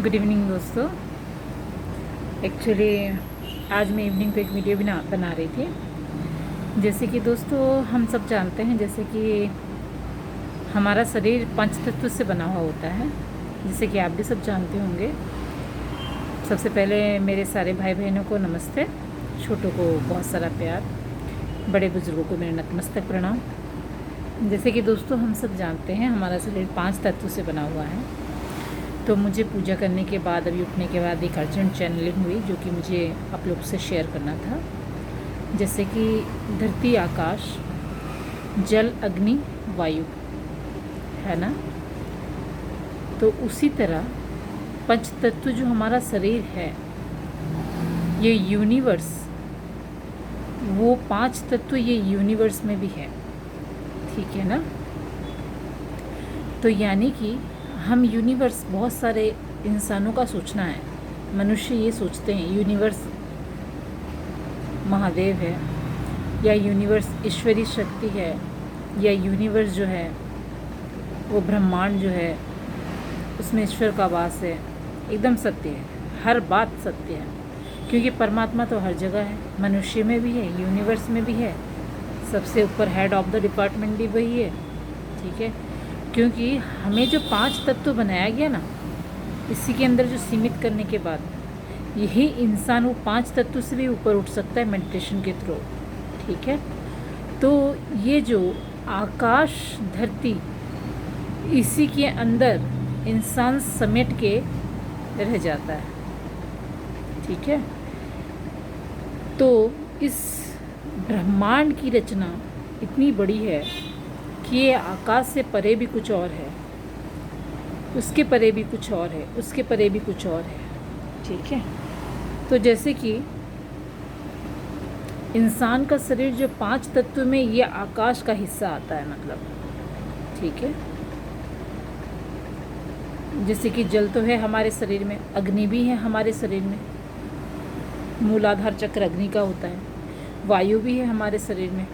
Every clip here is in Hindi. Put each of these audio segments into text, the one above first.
गुड इवनिंग दोस्तों। एक्चुअली आज मैं इवनिंग को एक वीडियो बना रही थी। जैसे कि दोस्तों हम सब जानते हैं, जैसे कि हमारा शरीर पंच तत्व से बना हुआ होता है, जैसे कि आप भी सब जानते होंगे। सबसे पहले मेरे सारे भाई बहनों को नमस्ते, छोटों को बहुत सारा प्यार, बड़े बुजुर्गों को मेरा नतमस्तक प्रणाम। जैसे कि दोस्तों हम सब जानते हैं हमारा शरीर 5 तत्व से बना हुआ है। तो मुझे पूजा करने के बाद, अभी उठने के बाद एक अर्जेंट चैनलिंग हुई जो कि मुझे आप लोग से शेयर करना था। जैसे कि धरती, आकाश, जल, अग्नि, वायु, है ना। तो उसी तरह पंच तत्व जो हमारा शरीर है, ये यूनिवर्स, वो 5 तत्व ये यूनिवर्स में भी है, ठीक है ना। तो यानी कि हम यूनिवर्स, बहुत सारे इंसानों का सोचना है, मनुष्य ये सोचते हैं यूनिवर्स महादेव है, या यूनिवर्स ईश्वरी शक्ति है, या यूनिवर्स जो है वो ब्रह्मांड जो है उसमें ईश्वर का वास है। एकदम सत्य है, हर बात सत्य है, क्योंकि परमात्मा तो हर जगह है, मनुष्य में भी है, यूनिवर्स में भी है, सबसे ऊपर हेड ऑफ द डिपार्टमेंट भी वही है, ठीक है। क्योंकि हमें जो 5 तत्व बनाया गया ना, इसी के अंदर जो सीमित करने के बाद यही इंसान वो 5 तत्व से भी ऊपर उठ सकता है मेडिटेशन के थ्रू, ठीक है। तो ये जो आकाश, धरती, इसी के अंदर इंसान समेट के रह जाता है, ठीक है। तो इस ब्रह्मांड की रचना इतनी बड़ी है कि ये आकाश से परे भी कुछ और है, उसके परे भी कुछ और है, उसके परे भी कुछ और है, ठीक है। तो जैसे कि इंसान का शरीर जो 5 तत्व में, ये आकाश का हिस्सा आता है, मतलब, ठीक है। जैसे कि जल तो है हमारे शरीर में, अग्नि भी है हमारे शरीर में, मूलाधार चक्र अग्नि का होता है, वायु भी है हमारे शरीर में,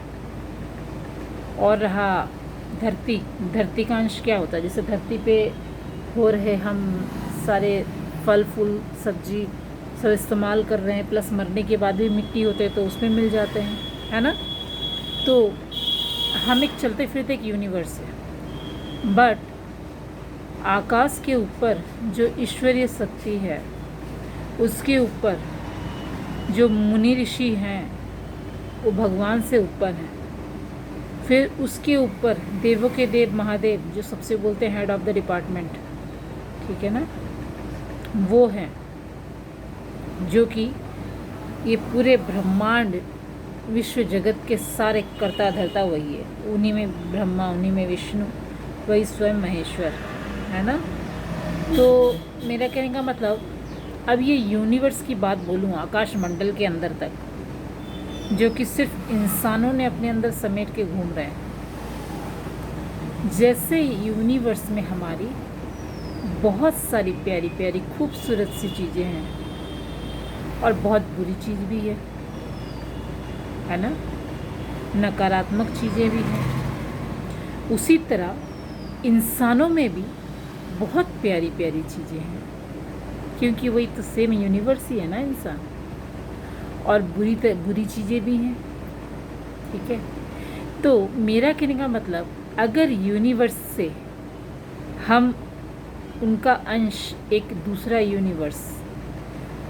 और रहा धरती, धरती का अंश क्या होता है, जैसे धरती पे हो रहे हम सारे फल फूल सब्जी सब इस्तेमाल कर रहे हैं, प्लस मरने के बाद भी मिट्टी होते हैं तो उसमें मिल जाते हैं, है ना। तो हम एक चलते फिरते एक यूनिवर्स है, बट आकाश के ऊपर जो ईश्वरीय शक्ति है, उसके ऊपर जो मुनि ऋषि हैं वो भगवान से ऊपर हैं, फिर उसके ऊपर देवों के देव महादेव, जो सबसे बोलते हैं हेड ऑफ द डिपार्टमेंट, ठीक है ना, वो हैं जो कि ये पूरे ब्रह्मांड विश्व जगत के सारे कर्ता धर्ता वही है, उन्हीं में ब्रह्मा, उन्हीं में विष्णु, वही स्वयं महेश्वर, है ना। तो मेरा कहने का मतलब, अब ये यूनिवर्स की बात बोलूँ, आकाश मंडल के अंदर तक, जो कि सिर्फ इंसानों ने अपने अंदर समेट के घूम रहे हैं। जैसे यूनिवर्स में हमारी बहुत सारी प्यारी प्यारी खूबसूरत सी चीज़ें हैं, और बहुत बुरी चीज़ भी है ना, नकारात्मक चीज़ें भी हैं। उसी तरह इंसानों में भी बहुत प्यारी प्यारी चीज़ें हैं, क्योंकि वही तो सेम यूनिवर्स ही है ना इंसान, और बुरी चीज़ें भी हैं, ठीक है। तो मेरा कहने का मतलब, अगर यूनिवर्स से हम उनका अंश, एक दूसरा यूनिवर्स,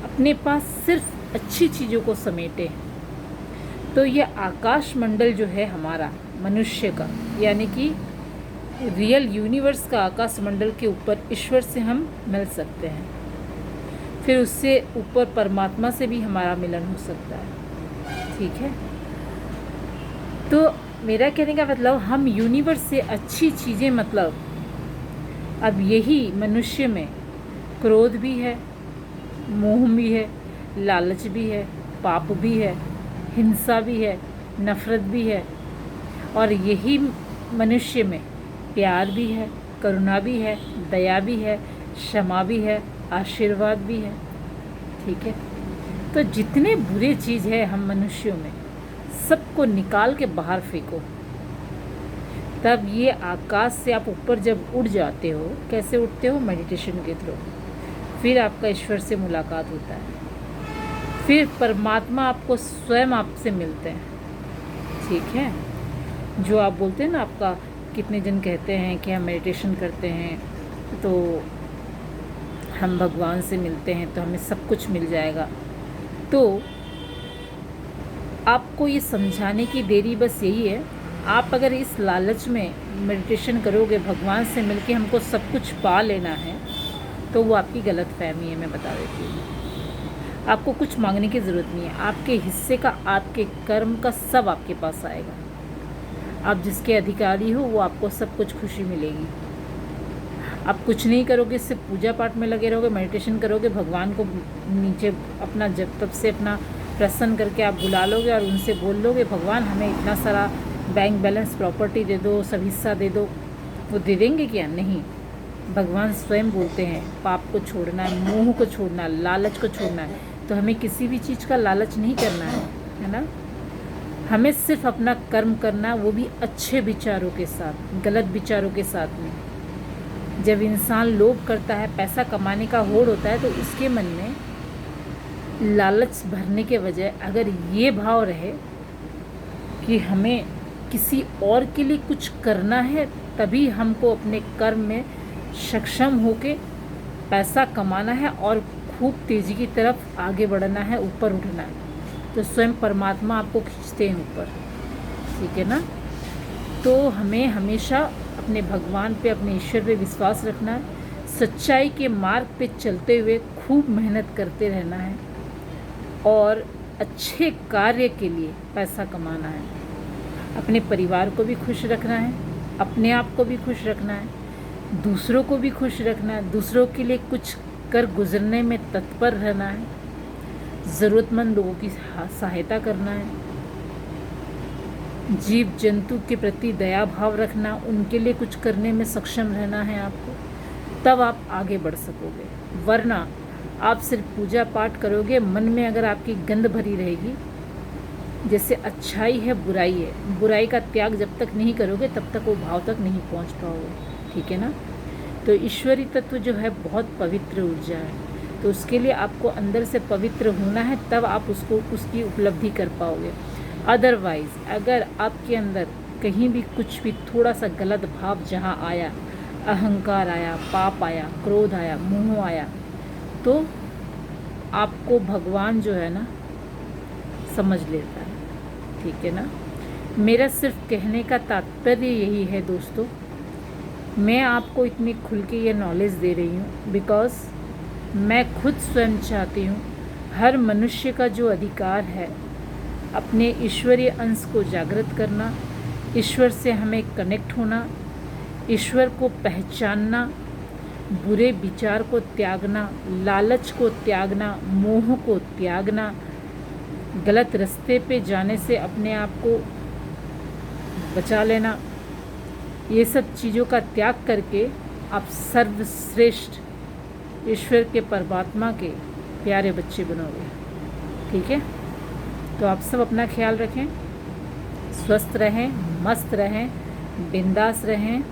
अपने पास सिर्फ अच्छी चीज़ों को समेटे, तो ये आकाश मंडल जो है हमारा मनुष्य का, यानी कि रियल यूनिवर्स का आकाश मंडल के ऊपर ईश्वर से हम मिल सकते हैं, फिर उससे ऊपर परमात्मा से भी हमारा मिलन हो सकता है, ठीक है। तो मेरा कहने का मतलब, हम यूनिवर्स से अच्छी चीज़ें, मतलब अब यही मनुष्य में क्रोध भी है, मोह भी है, लालच भी है, पाप भी है, हिंसा भी है, नफरत भी है, और यही मनुष्य में प्यार भी है, करुणा भी है, दया भी है, क्षमा भी है, आशीर्वाद भी है, ठीक है। तो जितने बुरे चीज़ है हम मनुष्यों में, सबको निकाल के बाहर फेंको, तब ये आकाश से आप ऊपर जब उड़ जाते हो, कैसे उठते हो, मेडिटेशन के थ्रू, फिर आपका ईश्वर से मुलाकात होता है, फिर परमात्मा आपको स्वयं आपसे मिलते हैं। ठीक है, जो आप बोलते हैं ना, आपका कितने जन कहते हैं कि हम मेडिटेशन करते हैं तो हम भगवान से मिलते हैं तो हमें सब कुछ मिल जाएगा। तो आपको ये समझाने की देरी बस यही है, आप अगर इस लालच में मेडिटेशन करोगे भगवान से मिलके हमको सब कुछ पा लेना है, तो वो आपकी गलत फहमी है। मैं बता देती हूँ, आपको कुछ मांगने की ज़रूरत नहीं है। आपके हिस्से का, आपके कर्म का सब आपके पास आएगा। आप जिसके अधिकारी हो वो आपको सब कुछ खुशी मिलेगी। आप कुछ नहीं करोगे, सिर्फ पूजा पाठ में लगे रहोगे, मेडिटेशन करोगे, भगवान को नीचे अपना जब तब से अपना प्रसन्न करके आप बुला लोगे और उनसे बोल लोगे भगवान हमें इतना सारा बैंक बैलेंस प्रॉपर्टी दे दो, सब हिस्सा दे दो, वो दे देंगे क्या? नहीं। भगवान स्वयं बोलते हैं पाप को छोड़ना है, मोह को छोड़ना है, लालच को छोड़ना है। तो हमें किसी भी चीज़ का लालच नहीं करना है ना। हमें सिर्फ अपना कर्म करना, वो भी अच्छे विचारों के साथ, गलत विचारों के साथ में। जब इंसान लोभ करता है, पैसा कमाने का होड़ होता है, तो उसके मन में लालच भरने के बजाय अगर ये भाव रहे कि हमें किसी और के लिए कुछ करना है, तभी हमको अपने कर्म में सक्षम होके पैसा कमाना है और खूब तेज़ी की तरफ आगे बढ़ना है, ऊपर उठना है, तो स्वयं परमात्मा आपको खींचते हैं ऊपर। ठीक है ना। तो हमें हमेशा अपने भगवान पे, अपने ईश्वर पे विश्वास रखना है, सच्चाई के मार्ग पे चलते हुए खूब मेहनत करते रहना है और अच्छे कार्य के लिए पैसा कमाना है। अपने परिवार को भी खुश रखना है, अपने आप को भी खुश रखना है, दूसरों को भी खुश रखना है, दूसरों के लिए कुछ कर गुजरने में तत्पर रहना है, ज़रूरतमंद लोगों की सहायता करना है, जीव जंतु के प्रति दया भाव रखना, उनके लिए कुछ करने में सक्षम रहना है आपको, तब आप आगे बढ़ सकोगे। वरना आप सिर्फ पूजा पाठ करोगे, मन में अगर आपकी गंध भरी रहेगी, जैसे अच्छाई है बुराई है, बुराई का त्याग जब तक नहीं करोगे तब तक वो भाव तक नहीं पहुंच पाओगे। ठीक है ना। तो ईश्वरी तत्व जो है बहुत पवित्र ऊर्जा है, तो उसके लिए आपको अंदर से पवित्र होना है, तब आप उसकी उपलब्धि कर पाओगे। अदरवाइज़ अगर आपके अंदर कहीं भी कुछ भी थोड़ा सा गलत भाव जहाँ आया, अहंकार आया, पाप आया, क्रोध आया, मोह आया, तो आपको भगवान जो है ना समझ लेता है। ठीक है ना। मेरा सिर्फ कहने का तात्पर्य यही है दोस्तों, मैं आपको इतनी खुल के ये नॉलेज दे रही हूँ बिकॉज़ मैं खुद स्वयं चाहती हूँ हर मनुष्य का जो अधिकार है अपने ईश्वरीय अंश को जागृत करना, ईश्वर से हमें कनेक्ट होना, ईश्वर को पहचानना, बुरे विचार को त्यागना, लालच को त्यागना, मोह को त्यागना, गलत रास्ते पे जाने से अपने आप को बचा लेना, ये सब चीज़ों का त्याग करके आप सर्वश्रेष्ठ ईश्वर के परमात्मा के प्यारे बच्चे बनोगे। ठीक है। तो आप सब अपना ख्याल रखें, स्वस्थ रहें, मस्त रहें, बिंदास रहें।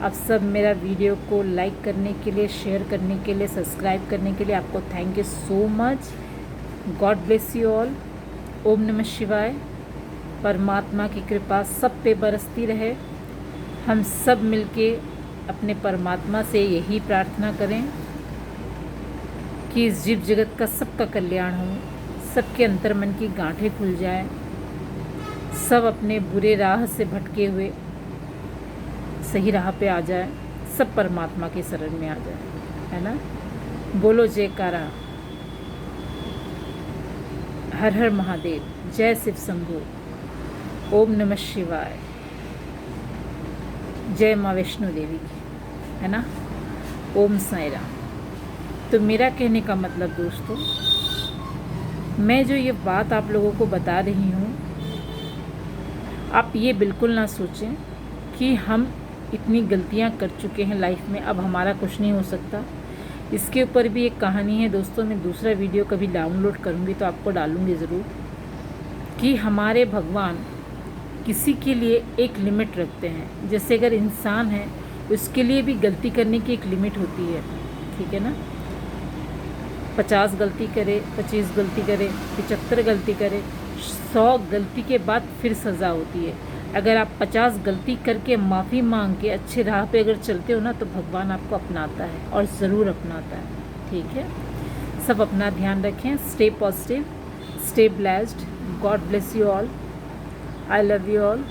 आप सब मेरा वीडियो को लाइक करने के लिए, शेयर करने के लिए, सब्सक्राइब करने के लिए आपको thank you so much. God bless you all. ओम नमः शिवाय। परमात्मा की कृपा सब पे बरसती रहे। हम सब मिलके अपने परमात्मा से यही प्रार्थना करें कि इस जीव जगत का सबका कल्याण हो, सबके अंतर्मन की गांठें खुल जाए, सब अपने बुरे राह से भटके हुए सही राह पे आ जाए, सब परमात्मा के शरण में आ जाए, है ना। बोलो जयकारा। हर हर महादेव। जय शिव शंभू। ओम नमः शिवाय। जय माँ वैष्णो देवी की, है ना। ओम साई राम। तो मेरा कहने का मतलब दोस्तों, मैं जो ये बात आप लोगों को बता रही हूँ, आप ये बिल्कुल ना सोचें कि हम इतनी गलतियाँ कर चुके हैं लाइफ में, अब हमारा कुछ नहीं हो सकता। इसके ऊपर भी एक कहानी है दोस्तों, मैं दूसरा वीडियो कभी डाउनलोड करूँगी तो आपको डालूँगी ज़रूर, कि हमारे भगवान किसी के लिए एक लिमिट रखते हैं। जैसे अगर इंसान है उसके लिए भी गलती करने की एक लिमिट होती है। ठीक है ना। 50 गलती करे, 25 गलती करे, 75 गलती करे, 100 गलती के बाद फिर सज़ा होती है। अगर आप 50 गलती करके माफ़ी मांग के अच्छे राह पे अगर चलते हो ना, तो भगवान आपको अपनाता है और ज़रूर अपनाता है। ठीक है, सब अपना ध्यान रखें। Stay positive, stay blessed, God bless you all, I love you all.